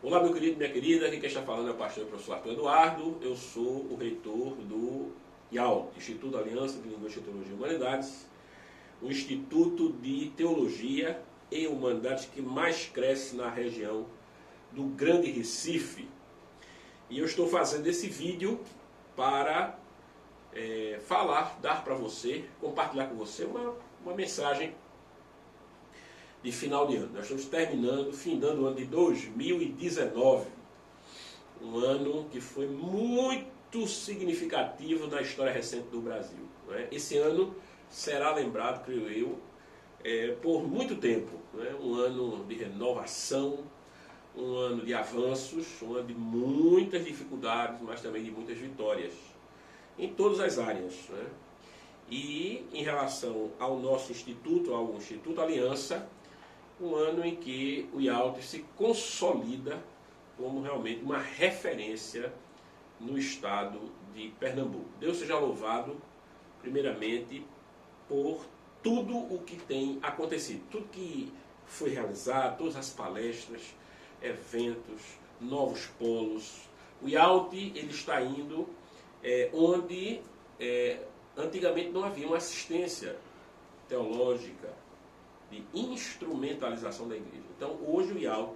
Olá, meu querido, minha querida, aqui quem está falando é o pastor e professor Arthur Eduardo. Eu sou o reitor do IAL, Instituto Aliança de Linguística, Teologia e Humanidades, o Instituto de Teologia e Humanidades que mais cresce na região do Grande Recife. E eu estou fazendo esse vídeo para dar para você, compartilhar com você uma mensagem de final de ano. Nós estamos findando o ano de 2019, um ano que foi muito significativo na história recente do Brasil. Né? Esse ano será lembrado, creio eu, por muito tempo. Né? Um ano de renovação, um ano de avanços, um ano de muitas dificuldades, mas também de muitas vitórias, em todas as áreas. Né? E em relação ao nosso instituto, ao Instituto Aliança, um ano em que o IALT se consolida como realmente uma referência no estado de Pernambuco. Deus seja louvado, primeiramente, por tudo o que tem acontecido, tudo que foi realizado, todas as palestras, eventos, novos polos. O IALT ele está indo onde antigamente não havia uma assistência teológica, de instrumentalização da igreja. Então, hoje o IAL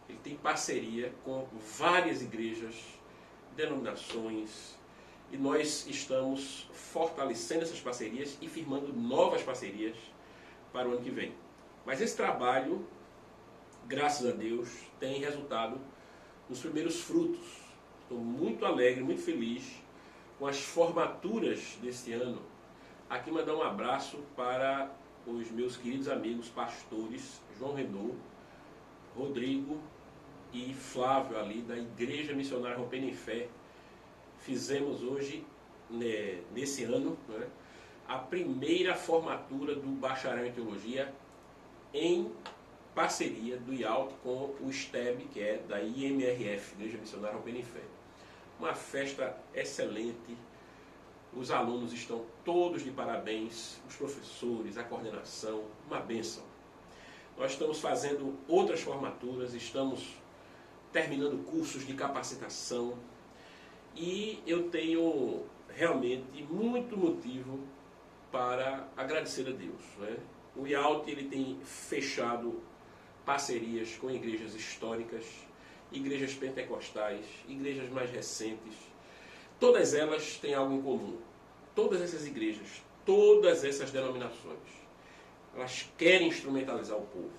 ele tem parceria com várias igrejas, denominações, e nós estamos fortalecendo essas parcerias e firmando novas parcerias para o ano que vem. Mas esse trabalho, graças a Deus, tem resultado nos primeiros frutos. Estou muito alegre, muito feliz com as formaturas desse ano. Aqui mandar um abraço para os meus queridos amigos pastores João Renault, Rodrigo e Flávio ali da Igreja Missionária Rompendo em Fé. Fizemos hoje, nesse ano, né, a primeira formatura do bacharel em teologia em parceria do IALT com o STEB, que é da IMRF, Igreja Missionária Rompendo em Fé. Uma festa excelente. Os alunos estão todos de parabéns, os professores, a coordenação, uma bênção. Nós estamos fazendo outras formaturas, estamos terminando cursos de capacitação e eu tenho realmente muito motivo para agradecer a Deus. Né? O IALT ele tem fechado parcerias com igrejas históricas, igrejas pentecostais, igrejas mais recentes. Todas elas têm algo em comum. Todas essas igrejas, todas essas denominações, elas querem instrumentalizar o povo.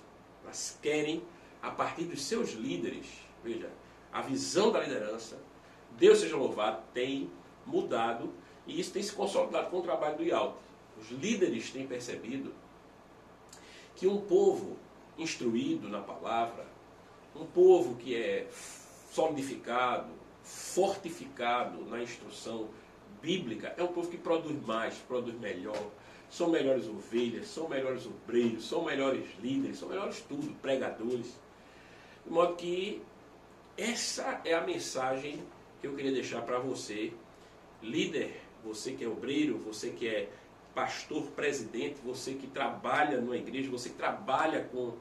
Elas querem, a partir dos seus líderes, veja, a visão da liderança, Deus seja louvado, tem mudado e isso tem se consolidado com o trabalho do IALT. Os líderes têm percebido que um povo instruído na palavra, um povo que é solidificado, fortificado na instrução bíblica, é um povo que produz mais, produz melhor, são melhores ovelhas, são melhores obreiros, são melhores líderes, são melhores tudo, pregadores. De modo que essa é a mensagem que eu queria deixar para você, líder, você que é obreiro, você que é pastor, presidente, você que trabalha numa igreja, você que trabalha com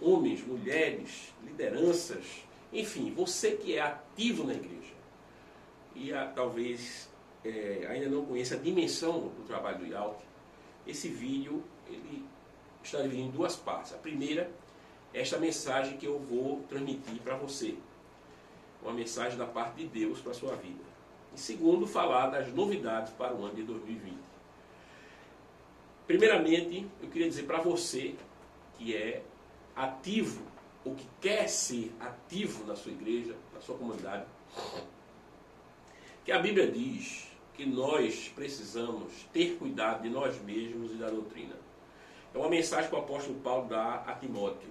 homens, mulheres, lideranças, enfim, você que é ativo na igreja e talvez ainda não conheça a dimensão do trabalho do IALT, esse vídeo ele está dividido em duas partes. A primeira é esta mensagem que eu vou transmitir para você, uma mensagem da parte de Deus para a sua vida. E segundo, falar das novidades para o ano de 2020. Primeiramente, eu queria dizer para você que é ativo, ou que quer ser ativo na sua igreja, na sua comunidade, que a Bíblia diz que nós precisamos ter cuidado de nós mesmos e da doutrina. É uma mensagem que o apóstolo Paulo dá a Timóteo.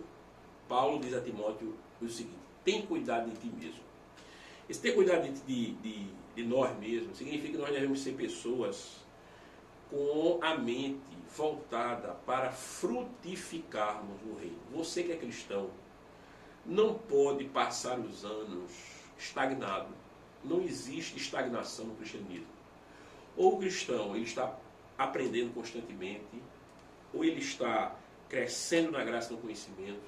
Paulo diz a Timóteo o seguinte: tem cuidado de ti mesmo. Esse ter cuidado de nós mesmos significa que nós devemos ser pessoas com a mente voltada para frutificarmos no reino. Você que é cristão não pode passar os anos estagnado. Não existe estagnação no cristianismo. Ou o cristão ele está aprendendo constantemente, ou ele está crescendo na graça e no conhecimento,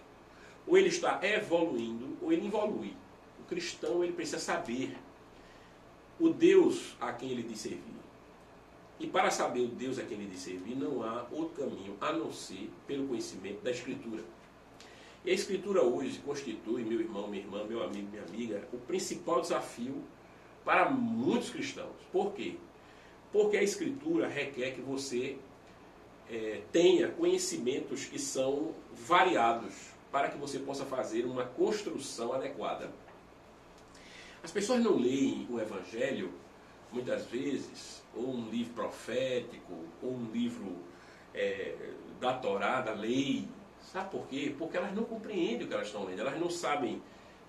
ou ele está evoluindo, ou ele involui. O cristão, ele precisa saber o Deus a quem ele diz servir. E para saber o Deus a quem ele diz servir, não há outro caminho a não ser pelo conhecimento da Escritura. E a Escritura hoje constitui, meu irmão, minha irmã, meu amigo, minha amiga, o principal desafio para muitos cristãos. Por quê? Porque a Escritura requer que você tenha conhecimentos que são variados para que você possa fazer uma construção adequada. As pessoas não leem o Evangelho, muitas vezes, ou um livro profético, ou um livro da Torá, da lei. Sabe por quê? Porque elas não compreendem o que elas estão lendo, elas não sabem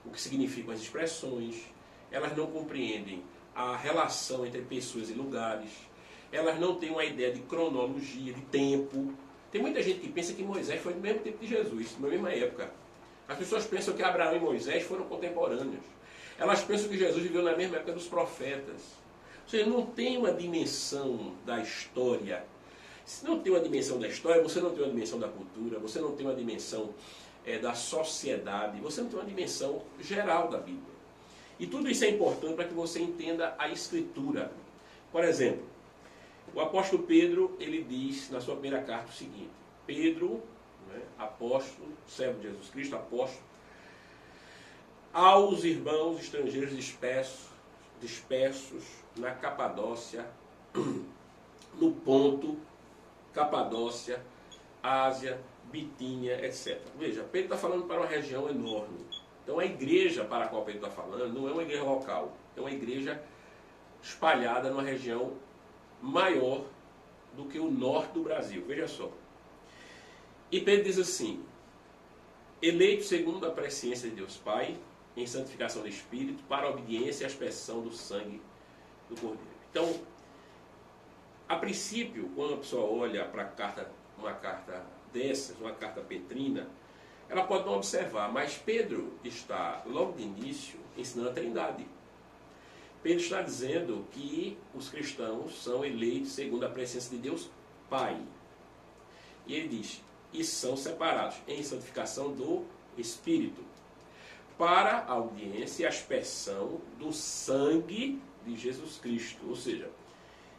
o que significam as expressões, elas não compreendem a relação entre pessoas e lugares, elas não têm uma ideia de cronologia, de tempo. Tem muita gente que pensa que Moisés foi do mesmo tempo de Jesus, na mesma época. As pessoas pensam que Abraão e Moisés foram contemporâneos. Elas pensam que Jesus viveu na mesma época dos profetas. Ou seja, não tem uma dimensão da história. Se não tem uma dimensão da história, você não tem uma dimensão da cultura, você não tem uma dimensão da sociedade, você não tem uma dimensão geral da Bíblia. E tudo isso é importante para que você entenda a Escritura. Por exemplo, o apóstolo Pedro, ele diz na sua primeira carta o seguinte: Pedro, apóstolo, servo de Jesus Cristo, apóstolo, aos irmãos estrangeiros dispersos na Capadócia, no Ponto, Capadócia, Ásia, Bitínia, etc. Veja, Pedro está falando para uma região enorme. Então a igreja para a qual Pedro está falando não é uma igreja local, é uma igreja espalhada numa região maior do que o norte do Brasil. Veja só. E Pedro diz assim: eleito segundo a presciência de Deus Pai, em santificação do Espírito, para a obediência e a expressão do sangue do Cordeiro. Então, a princípio, quando a pessoa olha para uma carta dessas, uma carta petrina, ela pode não observar, mas Pedro está, logo de início, ensinando a Trindade. Pedro está dizendo que os cristãos são eleitos segundo a presciência de Deus Pai. E ele diz: e são separados em santificação do Espírito, para a audiência e a expressão do sangue de Jesus Cristo. Ou seja,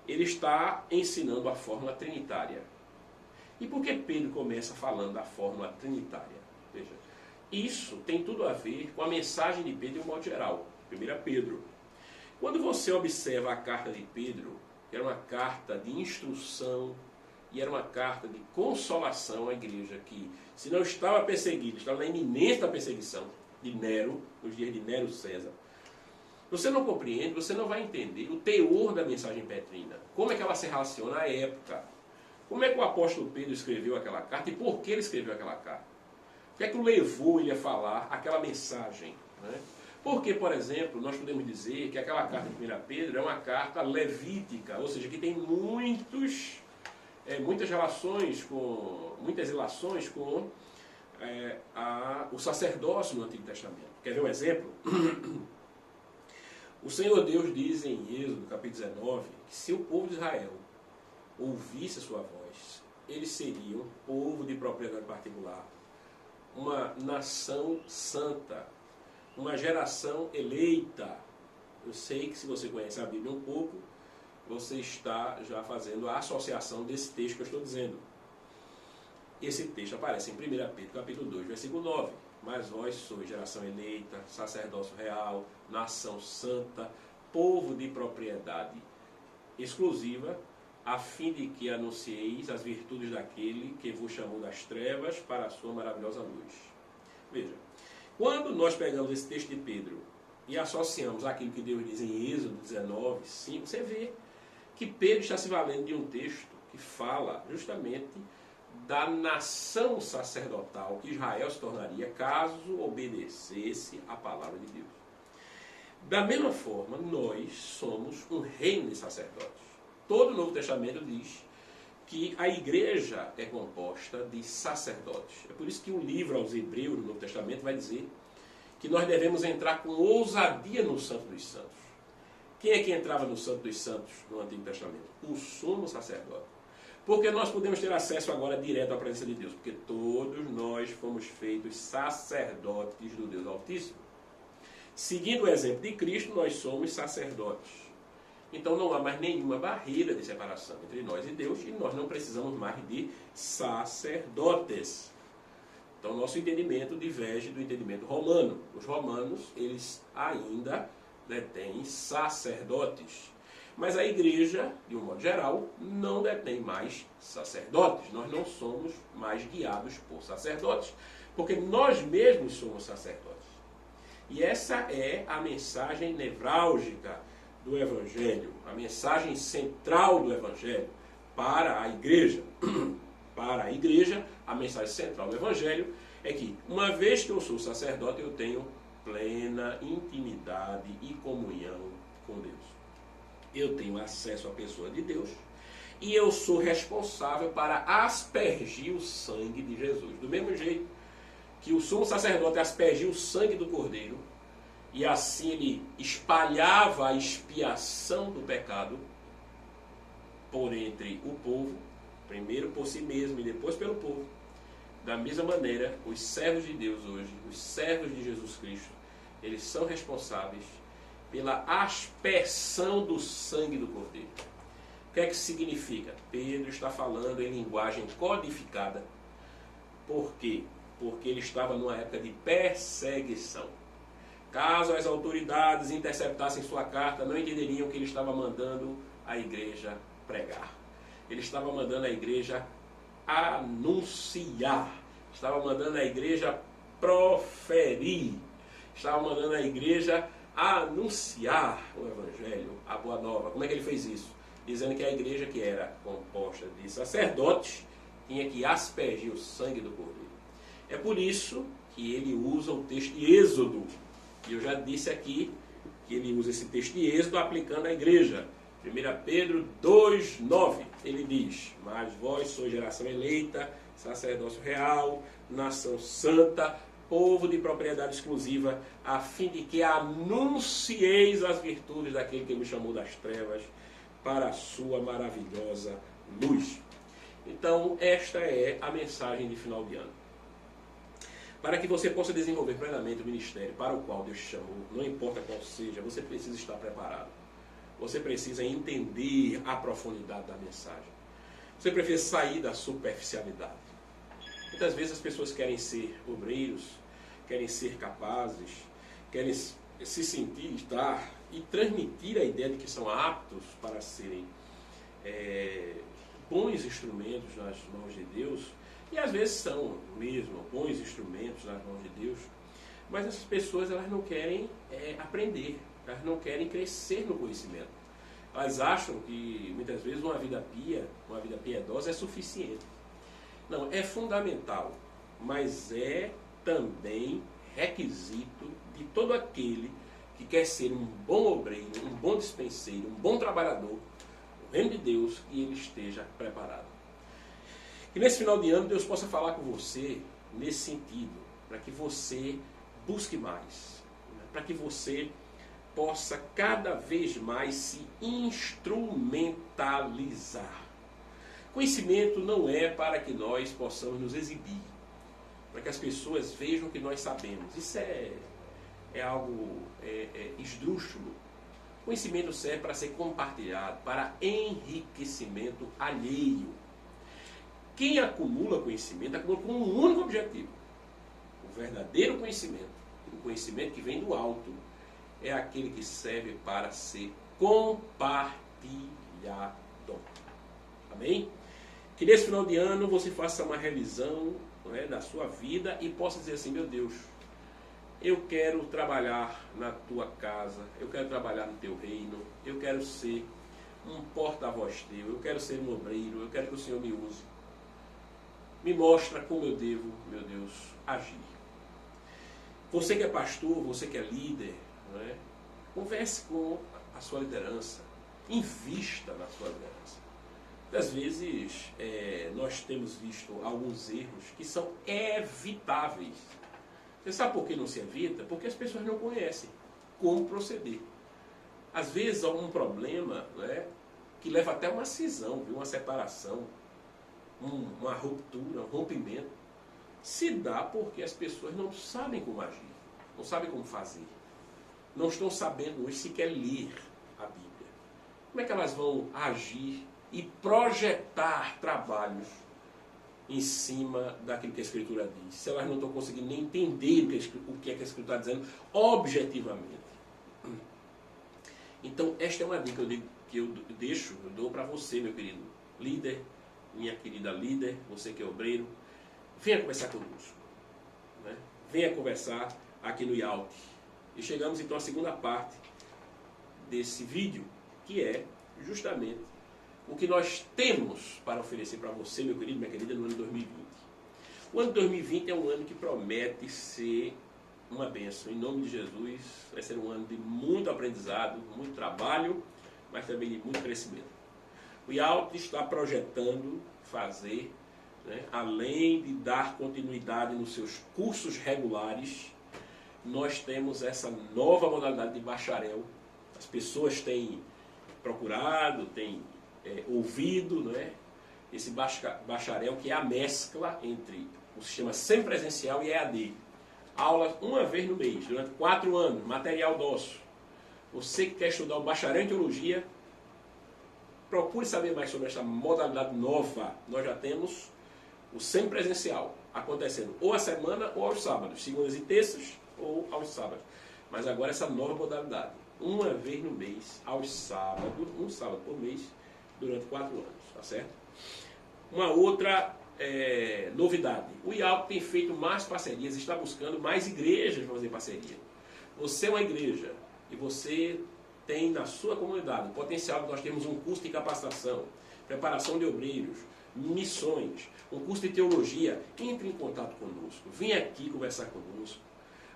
ele está ensinando a fórmula trinitária. E por que Pedro começa falando da fórmula trinitária? Veja, isso tem tudo a ver com a mensagem de Pedro de um modo geral. 1 Pedro. Quando você observa a carta de Pedro, que era uma carta de instrução e era uma carta de consolação à igreja que, se não estava perseguida, estava na iminência da perseguição de Nero, nos dias de Nero César. Você não compreende, você não vai entender o teor da mensagem petrina. Como é que ela se relaciona à época? Como é que o apóstolo Pedro escreveu aquela carta e por que ele escreveu aquela carta? O que é que o levou ele a falar aquela mensagem? Né? Porque, por exemplo, nós podemos dizer que aquela carta de 1 Pedro é uma carta levítica, ou seja, que tem muitas relações com o sacerdócio no Antigo Testamento. Quer ver um exemplo? O Senhor Deus diz em Êxodo, capítulo 19, que se o povo de Israel ouvisse a sua voz, eles seriam povo de propriedade particular, uma nação santa, uma geração eleita. Eu sei que se você conhece a Bíblia um pouco, você está já fazendo a associação desse texto que eu estou dizendo. Esse texto aparece em 1 Pedro, capítulo 2, versículo 9. Mas vós sois geração eleita, sacerdócio real, nação santa, povo de propriedade exclusiva, a fim de que anuncieis as virtudes daquele que vos chamou das trevas para a sua maravilhosa luz. Veja, quando nós pegamos esse texto de Pedro e associamos aquilo que Deus diz em Êxodo 19, 5, você vê que Pedro está se valendo de um texto que fala justamente da nação sacerdotal que Israel se tornaria caso obedecesse a palavra de Deus. Da mesma forma, nós somos um reino de sacerdotes. Todo o Novo Testamento diz que a igreja é composta de sacerdotes. É por isso que o livro aos Hebreus do Novo Testamento vai dizer que nós devemos entrar com ousadia no Santo dos Santos. Quem é que entrava no Santo dos Santos no Antigo Testamento? O sumo sacerdote. Porque nós podemos ter acesso agora direto à presença de Deus? Porque todos nós fomos feitos sacerdotes do Deus Altíssimo. Seguindo o exemplo de Cristo, nós somos sacerdotes. Então não há mais nenhuma barreira de separação entre nós e Deus, e nós não precisamos mais de sacerdotes. Então nosso entendimento diverge do entendimento romano. Os romanos, eles ainda detêm sacerdotes. Mas a igreja, de um modo geral, não detém mais sacerdotes. Nós não somos mais guiados por sacerdotes, porque nós mesmos somos sacerdotes. E essa é a mensagem nevrálgica do Evangelho, a mensagem central do Evangelho para a igreja. Para a igreja, a mensagem central do Evangelho é que, uma vez que eu sou sacerdote, eu tenho plena intimidade e comunhão com Deus. Eu tenho acesso à pessoa de Deus e eu sou responsável para aspergir o sangue de Jesus. Do mesmo jeito que o sumo sacerdote aspergia o sangue do Cordeiro e assim ele espalhava a expiação do pecado por entre o povo, primeiro por si mesmo e depois pelo povo. Da mesma maneira, os servos de Deus hoje, os servos de Jesus Cristo, eles são responsáveis pela aspersão do sangue do Cordeiro. O que é que significa? Pedro está falando em linguagem codificada. Por quê? Porque ele estava numa época de perseguição. Caso as autoridades interceptassem sua carta, não entenderiam que ele estava mandando a igreja pregar. Ele estava mandando a igreja anunciar. Estava mandando a igreja proferir. Estava mandando a igreja anunciar o Evangelho, a Boa Nova. Como é que ele fez isso? Dizendo que a igreja, que era composta de sacerdotes, tinha que aspergir o sangue do Cordeiro. É por isso que ele usa o texto de Êxodo. E eu já disse aqui que ele usa esse texto de Êxodo aplicando à igreja. 1 Pedro 2,9, ele diz: mas vós sois geração eleita, sacerdócio real, nação santa, povo de propriedade exclusiva, a fim de que anuncieis as virtudes daquele que me chamou das trevas para a sua maravilhosa luz. Então, esta é a mensagem de final de ano. Para que você possa desenvolver plenamente o ministério para o qual Deus te chamou, não importa qual seja, você precisa estar preparado. Você precisa entender a profundidade da mensagem. Você precisa sair da superficialidade. Muitas vezes as pessoas querem ser obreiros, querem ser capazes, querem se sentir, estar e transmitir a ideia de que são aptos para serem bons instrumentos nas mãos de Deus. E às vezes são mesmo bons instrumentos nas mãos de Deus. Mas essas pessoas, elas não querem aprender. Elas não querem crescer no conhecimento. Elas acham que, muitas vezes, uma vida piedosa é suficiente. Não, é fundamental, mas é também requisito de todo aquele que quer ser um bom obreiro, um bom dispenseiro, um bom trabalhador, o reino de Deus, que ele esteja preparado. Que nesse final de ano Deus possa falar com você nesse sentido, para que você busque mais, para que você possa cada vez mais se instrumentalizar. Conhecimento não é para que nós possamos nos exibir, para que as pessoas vejam que nós sabemos. Isso é algo esdrúxulo. Conhecimento serve para ser compartilhado, para enriquecimento alheio. Quem acumula conhecimento, acumula com um único objetivo. O verdadeiro conhecimento, o conhecimento que vem do alto, é aquele que serve para ser compartilhado. Amém? Que nesse final de ano você faça uma revisão da sua vida e possa dizer assim: meu Deus, eu quero trabalhar na tua casa, eu quero trabalhar no teu reino, eu quero ser um porta-voz teu, eu quero ser um obreiro, eu quero que o Senhor me use. Me mostra como eu devo, meu Deus, agir. Você que é pastor, você que é líder, converse com a sua liderança, invista na sua liderança. Às vezes nós temos visto alguns erros que são evitáveis. Você sabe por que não se evita? Porque as pessoas não conhecem como proceder. Às vezes há um problema que leva até uma cisão, uma separação. uma ruptura, um rompimento, se dá porque as pessoas não sabem como agir, não sabem como fazer, não estão sabendo hoje sequer ler a Bíblia. Como é que elas vão agir e projetar trabalhos em cima daquilo que a Escritura diz, se elas não estão conseguindo nem entender o que é que a Escritura está dizendo objetivamente? Então, esta é uma dica que eu dou para você, meu querido líder, minha querida líder, você que é obreiro, venha conversar conosco. Né? Venha conversar aqui no IALT. E chegamos então à segunda parte desse vídeo, que é justamente o que nós temos para oferecer para você, meu querido, minha querida, no ano 2020. O ano 2020 é um ano que promete ser uma bênção. Em nome de Jesus, vai ser um ano de muito aprendizado, muito trabalho, mas também de muito crescimento. O IALT está projetando fazer, né, além de dar continuidade nos seus cursos regulares, nós temos essa nova modalidade de bacharel. As pessoas têm procurado, têm ouvido, né, esse bacharel, que é a mescla entre o sistema semipresencial e EAD. Aula uma vez no mês, durante 4 anos, material nosso. Você que quer estudar o bacharel em teologia, procure saber mais sobre esta modalidade nova. Nós já temos o semipresencial acontecendo ou à semana ou aos sábados, segundas e terças ou aos sábados. Mas agora essa nova modalidade, uma vez no mês, aos sábados, um sábado por mês, durante 4 anos, tá certo? Uma outra novidade, o IALT tem feito mais parcerias, está buscando mais igrejas para fazer parceria. Você é uma igreja e você tem na sua comunidade o potencial de nós termos um curso de capacitação, preparação de obreiros, missões, um curso de teologia. Entre em contato conosco, venha aqui conversar conosco.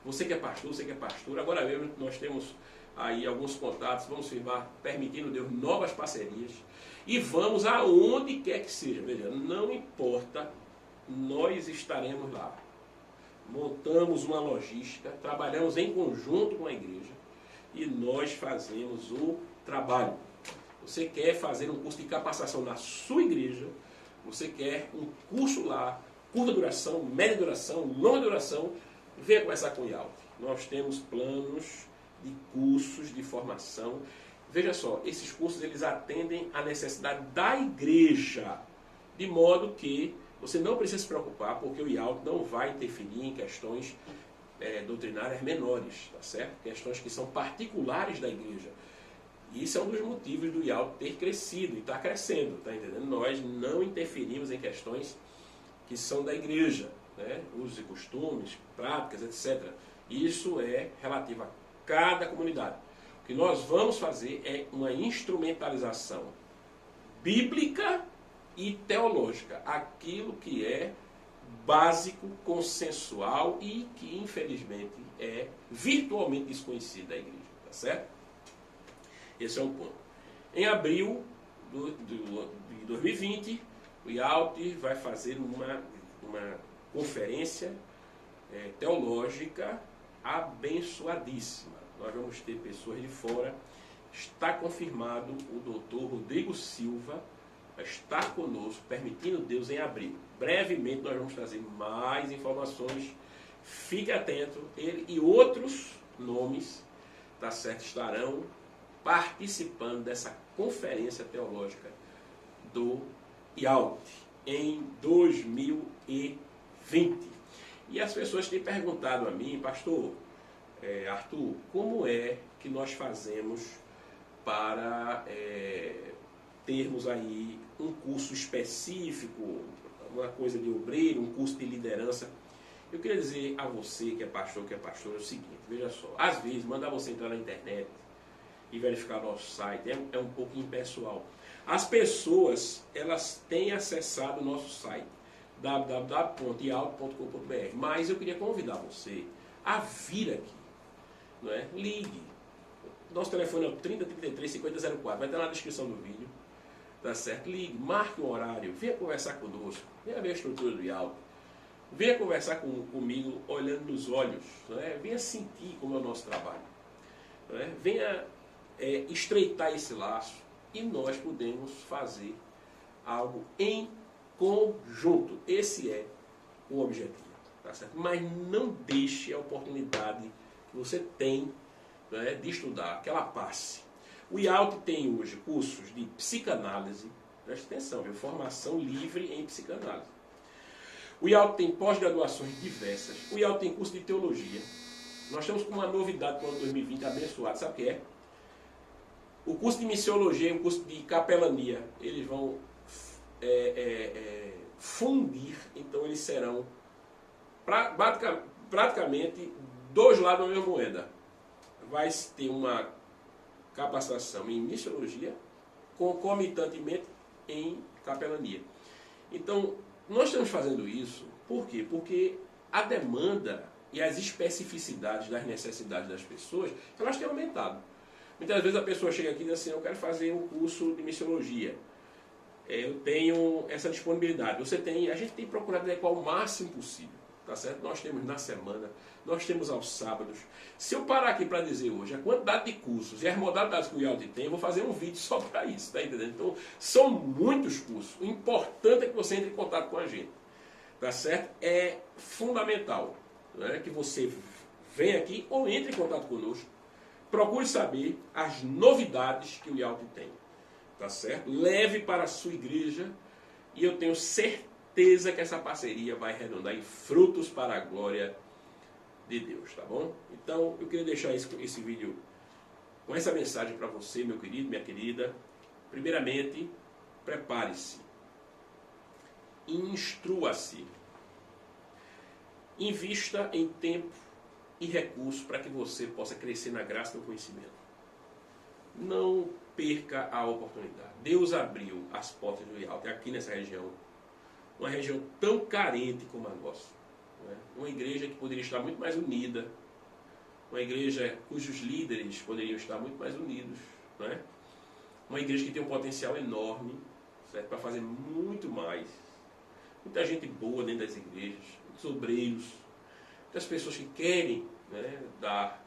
Você que é pastor, você que é pastora, agora mesmo nós temos aí alguns contatos, vamos firmar, permitindo Deus, novas parcerias, e vamos aonde quer que seja, veja, não importa, nós estaremos lá. Montamos uma logística, trabalhamos em conjunto com a igreja, e nós fazemos o trabalho. Você quer fazer um curso de capacitação na sua igreja, você quer um curso lá, curta duração, média duração, longa duração, venha conversar com o IALT. Nós temos planos de cursos de formação. Veja só, esses cursos eles atendem à necessidade da igreja, de modo que você não precisa se preocupar, porque o IALT não vai interferir em questões doutrinárias menores, tá certo? Questões que são particulares da igreja. E isso é um dos motivos do IALT ter crescido e está crescendo, tá entendendo? Nós não interferimos em questões que são da igreja, né? Usos e costumes, práticas, etc. Isso é relativo a cada comunidade. O que nós vamos fazer é uma instrumentalização bíblica e teológica, aquilo que é básico, consensual e que, infelizmente, é virtualmente desconhecido da igreja, tá certo? Esse é um ponto. Em abril de 2020, o IALT vai fazer uma conferência teológica abençoadíssima. Nós vamos ter pessoas de fora. Está confirmado o doutor Rodrigo Silva vai estar conosco, permitindo Deus, em abril. Brevemente nós vamos trazer mais informações. Fique atento, ele e outros nomes, tá certo, estarão participando dessa conferência teológica do IALT em 2020. E as pessoas têm perguntado a mim, pastor Arthur, como é que nós fazemos para termos aí um curso específico, uma coisa de obreiro, um curso de liderança? Eu queria dizer a você que é pastor, que é pastora, o seguinte, veja só, às vezes mandar você entrar na internet e verificar nosso site é um pouco impessoal. As pessoas, elas têm acessado o nosso site, www.ialt.com.br, mas eu queria convidar você a vir aqui, não é? Ligue. Nosso telefone é o 3033 5004, vai estar na descrição do vídeo, tá certo? Ligue, marque um horário, venha conversar conosco, venha ver a estrutura do IALT, venha conversar comigo olhando nos olhos, não é? Venha sentir como é o nosso trabalho, não é? Venha estreitar esse laço e nós podemos fazer algo em conjunto. Esse é o objetivo, tá certo? Mas não deixe a oportunidade que você tem, né, de estudar, que ela passe. O IALT tem hoje cursos de psicanálise, preste atenção, viu? Formação livre em psicanálise. O IALT tem pós-graduações diversas. O IALT tem curso de teologia. Nós estamos com uma novidade para o ano 2020 abençoado, sabe o que é? O curso de missiologia e o curso de capelania, eles vão fundir, então eles serão praticamente dois lados da mesma moeda. Vai ter uma capacitação em missiologia, concomitantemente em capelania. Então, nós estamos fazendo isso, por quê? Porque a demanda e as especificidades das necessidades das pessoas, elas têm aumentado. Muitas vezes a pessoa chega aqui e diz assim, eu quero fazer um curso de missiologia. Eu tenho essa disponibilidade. A gente tem procurado adequar o máximo possível. Tá certo? Nós temos na semana, nós temos aos sábados. Se eu parar aqui para dizer hoje a quantidade de cursos e as modalidades que o IALT tem, eu vou fazer um vídeo só para isso, tá entendendo? Então, são muitos cursos. O importante é que você entre em contato com a gente. Tá certo? É fundamental, né, que você venha aqui ou entre em contato conosco. Procure saber as novidades que o IALT tem. Tá certo? Leve para a sua igreja e eu tenho certeza que essa parceria vai redundar em frutos para a glória de Deus, tá bom? Então, eu queria deixar esse vídeo com essa mensagem para você, meu querido, minha querida. Primeiramente, prepare-se. Instrua-se. Invista em tempo e recursos para que você possa crescer na graça do conhecimento. Não perca a oportunidade. Deus abriu as portas do IALT aqui nessa região, uma região tão carente como a nossa, né? Uma igreja que poderia estar muito mais unida, uma igreja cujos líderes poderiam estar muito mais unidos, né? Uma igreja que tem um potencial enorme, certo? Para fazer muito mais. Muita gente boa dentro das igrejas, muitos obreiros, muitas pessoas que querem, né, dar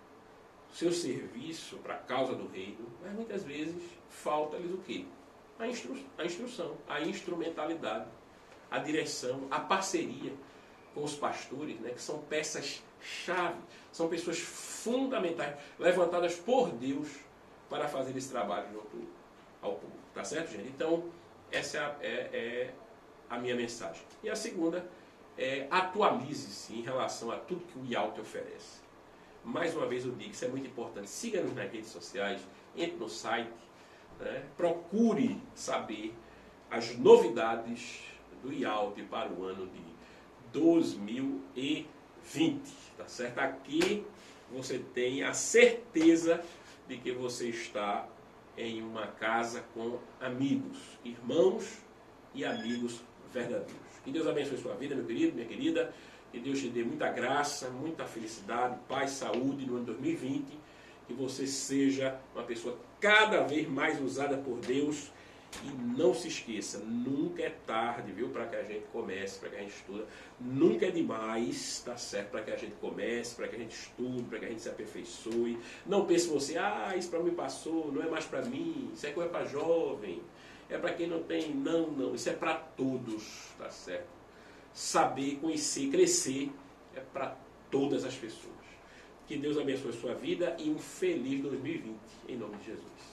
seu serviço para a causa do reino, mas muitas vezes falta-lhes o quê? A instrução, a instrumentalidade, a direção, a parceria com os pastores, né, que são peças-chave, são pessoas fundamentais, levantadas por Deus para fazer esse trabalho junto ao povo. Tá certo, gente? Então, essa é a minha mensagem. E a segunda é atualize-se em relação a tudo que o IALT oferece. Mais uma vez eu digo, isso é muito importante. Siga-nos nas redes sociais, entre no site, né? Procure saber as novidades do IALT para o ano de 2020. Tá certo? Aqui você tem a certeza de que você está em uma casa com amigos, irmãos e amigos verdadeiros. Que Deus abençoe sua vida, meu querido, minha querida. Que Deus te dê muita graça, muita felicidade, paz, saúde no ano 2020. Que você seja uma pessoa cada vez mais usada por Deus. E não se esqueça, nunca é tarde, viu, para que a gente comece, para que a gente estuda. Nunca é demais, tá certo, para que a gente comece, para que a gente estude, para que a gente se aperfeiçoe. Não pense você, isso para mim passou, não é mais para mim, isso é coisa para jovem, é para quem não tem. Não, isso é para todos, tá certo? Saber, conhecer, crescer é para todas as pessoas. Que Deus abençoe a sua vida e um feliz 2020, em nome de Jesus.